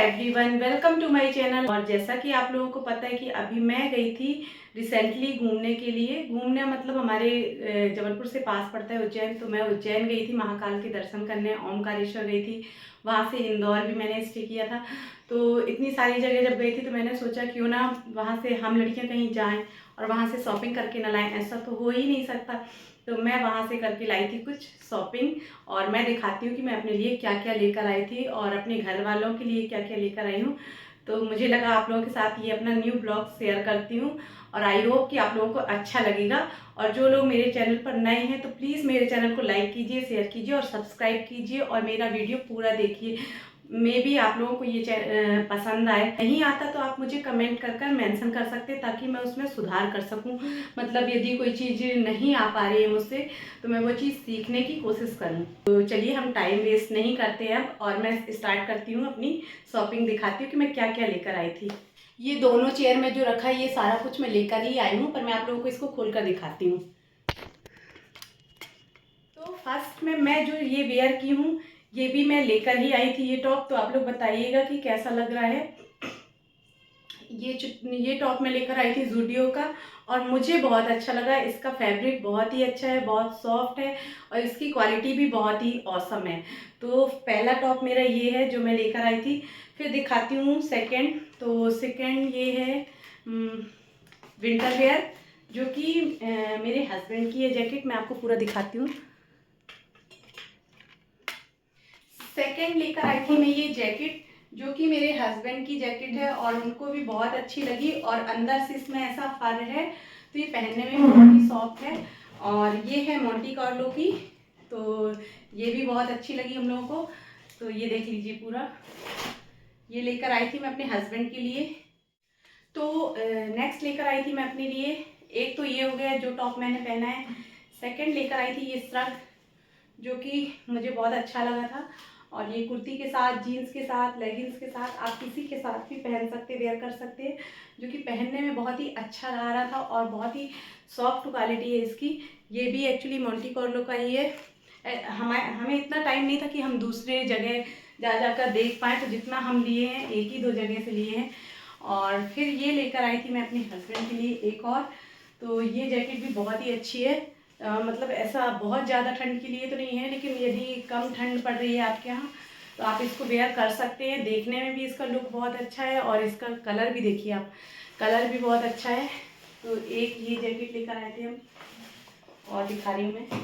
Everyone, welcome to my channel. और जैसा कि आप लोगों को पता है कि अभी मैं गई थी रिसेंटली घूमने के लिए। घूमने मतलब हमारे जबलपुर से पास पड़ता है उज्जैन, तो मैं उज्जैन गई थी महाकाल के दर्शन करने, ओमकारेश्वर गई थी, वहाँ से इंदौर भी मैंने स्टे किया था। तो इतनी सारी जगह जब गई थी तो मैंने सोचा क्यों ना वहाँ से हम लड़कियाँ कहीं जाएँ और वहाँ से शॉपिंग करके ना लाएँ, ऐसा तो हो ही नहीं सकता। तो मैं वहाँ से करके लाई थी कुछ शॉपिंग, और मैं दिखाती हूँ कि मैं अपने लिए क्या क्या लेकर आई थी और अपने घर वालों के लिए क्या क्या लेकर आई हूँ। तो मुझे लगा आप लोगों के साथ ये अपना न्यू ब्लॉग शेयर करती हूँ और आई होप कि आप लोगों को अच्छा लगेगा। और जो लोग मेरे चैनल पर नए हैं तो प्लीज़ मेरे चैनल को लाइक कीजिए, शेयर कीजिए और सब्सक्राइब कीजिए और मेरा वीडियो पूरा देखिए। मे भी आप लोगों को ये पसंद आए। नहीं आता तो आप मुझे कमेंट कर कर मेंशन कर सकते हैं ताकि मैं उसमें सुधार कर सकूं। मतलब यदि कोई चीज़ नहीं आ पा रही है मुझसे तो मैं वो चीज़ सीखने की कोशिश करूं। तो चलिए हम टाइम वेस्ट नहीं करते हैं अब, और मैं स्टार्ट करती हूँ अपनी शॉपिंग। दिखाती हूँ कि मैं क्या क्या लेकर आई थी। ये दोनों चेयर में जो रखा है ये सारा कुछ मैं लेकर ही आई हूँ, पर मैं आप लोगों को इसको खोल कर दिखाती हूँ। तो फर्स्ट में मैं जो ये वेयर की हूँ ये भी मैं लेकर ही आई थी। ये टॉप तो आप लोग बताइएगा कि कैसा लग रहा है। ये टॉप मैं लेकर आई थी जूडियो का और मुझे बहुत अच्छा लगा। इसका फैब्रिक बहुत ही अच्छा है, बहुत सॉफ्ट है और इसकी क्वालिटी भी बहुत ही ऑसम है। तो पहला टॉप मेरा ये है जो मैं लेकर आई थी। फिर दिखाती हूँ सेकंड। तो सेकंड ये है विंटर वेयर, जो कि मेरे हस्बैंड की है जैकेट। मैं आपको पूरा दिखाती हूँ। सेकंड लेकर आई थी मैं ये जैकेट, जो कि मेरे हस्बैंड की जैकेट है और उनको भी बहुत अच्छी लगी। और अंदर से इसमें ऐसा फर है तो ये पहनने में बहुत ही सॉफ्ट है। और ये है मोंटी कार्लो की, तो ये भी बहुत अच्छी लगी हम लोगों को। तो ये देख लीजिए पूरा, ये लेकर आई थी मैं अपने हस्बैंड के लिए। तो नेक्स्ट लेकर आई थी मैं अपने लिए, एक तो ये हो गया जो टॉप मैंने पहना है। सेकंड लेकर आई थी ये श्रग, जो कि मुझे बहुत अच्छा लगा था। और ये कुर्ती के साथ, जीन्स के साथ, लेगिंग्स के साथ, आप किसी के साथ भी पहन सकते, वेयर कर सकते हैं, जो कि पहनने में बहुत ही अच्छा लग रहा था और बहुत ही सॉफ्ट क्वालिटी है इसकी। ये भी एक्चुअली मोंटी कार्लो का ही है। हमें इतना टाइम नहीं था कि हम दूसरे जगह जा जाकर देख पाएँ, तो जितना हम लिए हैं एक ही दो जगह से लिए हैं। और फिर ये लेकर आई थी मैं अपने हस्बैंड के लिए एक और। तो ये जैकेट भी बहुत ही अच्छी है। मतलब ऐसा बहुत ज़्यादा ठंड के लिए तो नहीं है, लेकिन यदि कम ठंड पड़ रही है आपके यहाँ तो आप इसको वेयर कर सकते हैं। देखने में भी इसका लुक बहुत अच्छा है और इसका कलर भी देखिए आप, कलर भी बहुत अच्छा है। तो एक ये जैकेट लेकर आए थे हम, और दिखा रही हूँ मैं।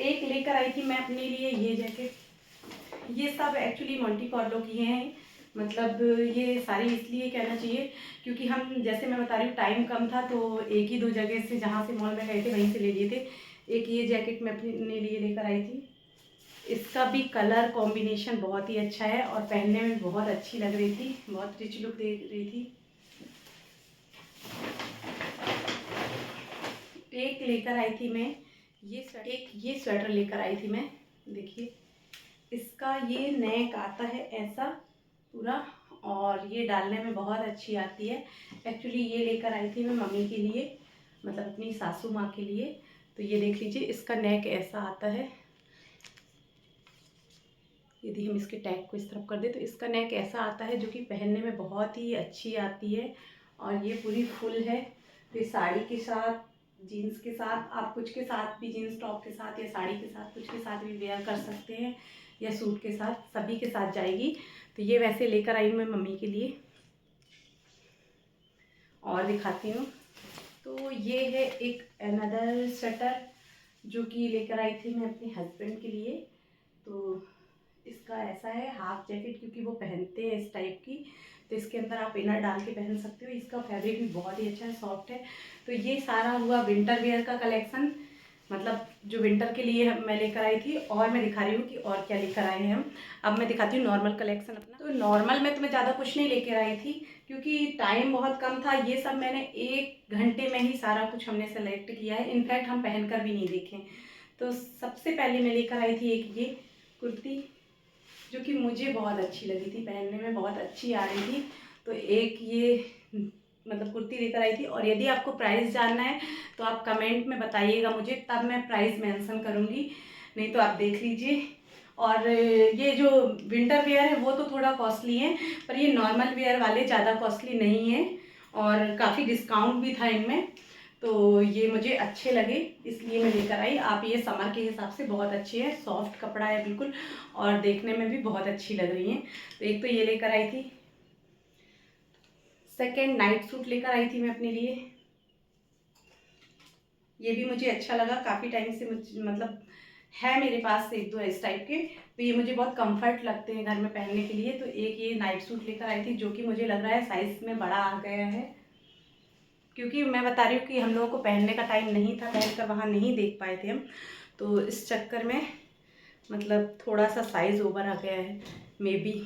एक लेकर आई थी मैं अपने लिए ये जैकेट। ये सब एक्चुअली मोंटी कार्लो की हैं। मतलब ये सारी इसलिए कहना चाहिए क्योंकि हम, जैसे मैं बता रही हूँ, टाइम कम था तो एक ही दो जगह से, जहाँ से मॉल में गए थे वहीं से ले लिए थे। एक ये जैकेट मैं अपने लिए लेकर आई थी। इसका भी कलर कॉम्बिनेशन बहुत ही अच्छा है और पहनने में बहुत अच्छी लग रही थी, बहुत रिच लुक दे रही थी। एक लेकर आई थी मैं ये स्वेटर लेकर आई थी मैं। देखिए इसका ये नेक आता है ऐसा पूरा, और ये डालने में बहुत अच्छी आती है। एक्चुअली ये लेकर आई थी मैं मम्मी के लिए, मतलब अपनी सासू माँ के लिए। तो ये देख लीजिए इसका नेक ऐसा आता है। यदि हम इसके टैग को इस तरफ कर दें तो इसका नेक ऐसा आता है, जो कि पहनने में बहुत ही अच्छी आती है। और ये पूरी फुल है। तो ये साड़ी के साथ, जीन्स के साथ, आप कुछ के साथ भी, जीन्स टॉप के साथ या साड़ी के साथ, कुछ के साथ भी वेयर कर सकते हैं, या सूट के साथ, सभी के साथ जाएगी। तो ये वैसे लेकर आई हूँ मैं मम्मी के लिए। और दिखाती हूँ। तो ये है एक अनदर स्वेटर, जो कि लेकर आई थी मैं अपने हस्बैंड के लिए। तो इसका ऐसा है हाफ जैकेट, क्योंकि वो पहनते हैं इस टाइप की, तो इसके अंदर आप इनर डाल के पहन सकते हो। इसका फैब्रिक भी बहुत ही अच्छा है, सॉफ्ट है। तो ये सारा हुआ विंटर वेयर का कलेक्शन, मतलब जो विंटर के लिए मैं लेकर आई थी। और मैं दिखा रही हूँ कि और क्या लेकर आए हैं हम। अब मैं दिखाती हूँ नॉर्मल कलेक्शन अपना। तो नॉर्मल में तो मैं ज़्यादा कुछ नहीं लेकर आई थी क्योंकि टाइम बहुत कम था। ये सब मैंने 1 घंटे में ही सारा कुछ हमने सेलेक्ट किया है, इनफैक्ट हम पहनकर भी नहीं देखे। तो सबसे पहले मैं लेकर आई थी एक ये कुर्ती, जो कि मुझे बहुत अच्छी लगी थी, पहनने में बहुत अच्छी आ रही थी। तो एक ये मतलब कुर्ती लेकर आई थी। और यदि आपको प्राइस जानना है तो आप कमेंट में बताइएगा मुझे, तब मैं प्राइस मेंशन करूँगी, नहीं तो आप देख लीजिए। और ये जो विंटर वेयर है वो तो थोड़ा कॉस्टली है, पर ये नॉर्मल वेयर वाले ज़्यादा कॉस्टली नहीं है और काफ़ी डिस्काउंट भी था इनमें, तो ये मुझे अच्छे लगे इसलिए मैं लेकर आई। आप ये समर के हिसाब से बहुत अच्छी है, सॉफ्ट कपड़ा है बिल्कुल और देखने में भी बहुत अच्छी लग रही हैं। तो एक तो ये लेकर आई थी। सेकेंड नाइट सूट लेकर आई थी मैं अपने लिए। ये भी मुझे अच्छा लगा, काफ़ी टाइम से मुझे मतलब है मेरे पास एक दो इस टाइप के, तो ये मुझे बहुत कंफर्ट लगते हैं घर में पहनने के लिए। तो एक ये नाइट सूट लेकर आई थी जो कि मुझे लग रहा है साइज़ में बड़ा आ गया है, क्योंकि मैं बता रही हूँ कि हम लोगों को पहनने का टाइम नहीं था, पहनकर वहाँ नहीं देख पाए थे हम, तो इस चक्कर में मतलब थोड़ा सा साइज़ ओवर आ गया है मे बी।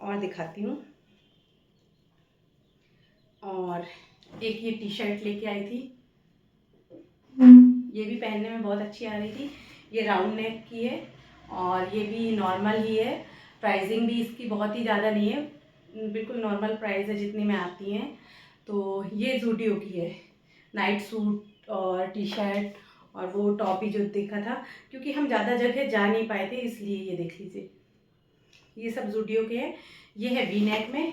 और दिखाती हूँ। और एक ये टी शर्ट लेके आई थी, ये भी पहनने में बहुत अच्छी आ रही थी। ये राउंड नेक की है और ये भी नॉर्मल ही है, प्राइसिंग भी इसकी बहुत ही ज़्यादा नहीं है, बिल्कुल नॉर्मल प्राइस है जितनी में आती हैं। तो ये ज़ूडियो की है, नाइट सूट और टी शर्ट और वो टॉप ही जो देखा था, क्योंकि हम ज़्यादा जगह जा नहीं पाए थे इसलिए। ये देख लीजिए, ये सब ज़ूडियो के हैं। ये है वी नेक में,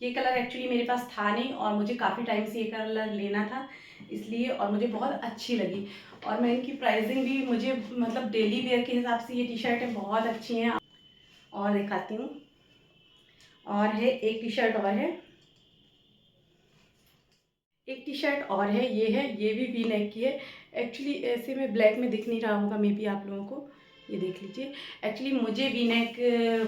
ये कलर एक्चुअली मेरे पास था नहीं और मुझे काफ़ी टाइम से ये कलर लेना था इसलिए, और मुझे बहुत अच्छी लगी। और मैं इनकी प्राइसिंग भी मुझे मतलब डेली वेयर के हिसाब से ये टी शर्टें बहुत अच्छी हैं। और दिखाती हूँ, और है एक टी शर्ट और है, एक टी शर्ट और है, ये भी वी नेक की है। एक्चुअली ऐसे में ब्लैक में दिख नहीं रहा होगा मे बी आप लोगों को, ये देख लीजिए। एक्चुअली मुझे वी नेक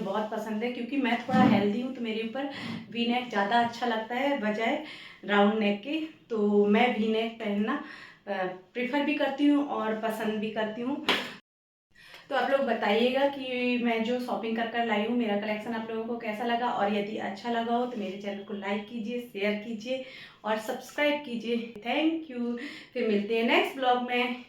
बहुत पसंद है क्योंकि मैं थोड़ा हेल्दी हूँ, तो मेरे ऊपर वी नेक ज़्यादा अच्छा लगता है बजाय राउंड नेक के। तो मैं वी नेक पहनना प्रेफर भी करती हूँ और पसंद भी करती हूँ। तो आप लोग बताइएगा कि मैं जो शॉपिंग कर कर लाई हूँ, मेरा कलेक्शन आप लोगों को कैसा लगा, और यदि अच्छा लगा हो तो मेरे चैनल को लाइक कीजिए, शेयर कीजिए और सब्सक्राइब कीजिए। Thank you. फिर मिलते हैं नेक्स्ट ब्लॉग में।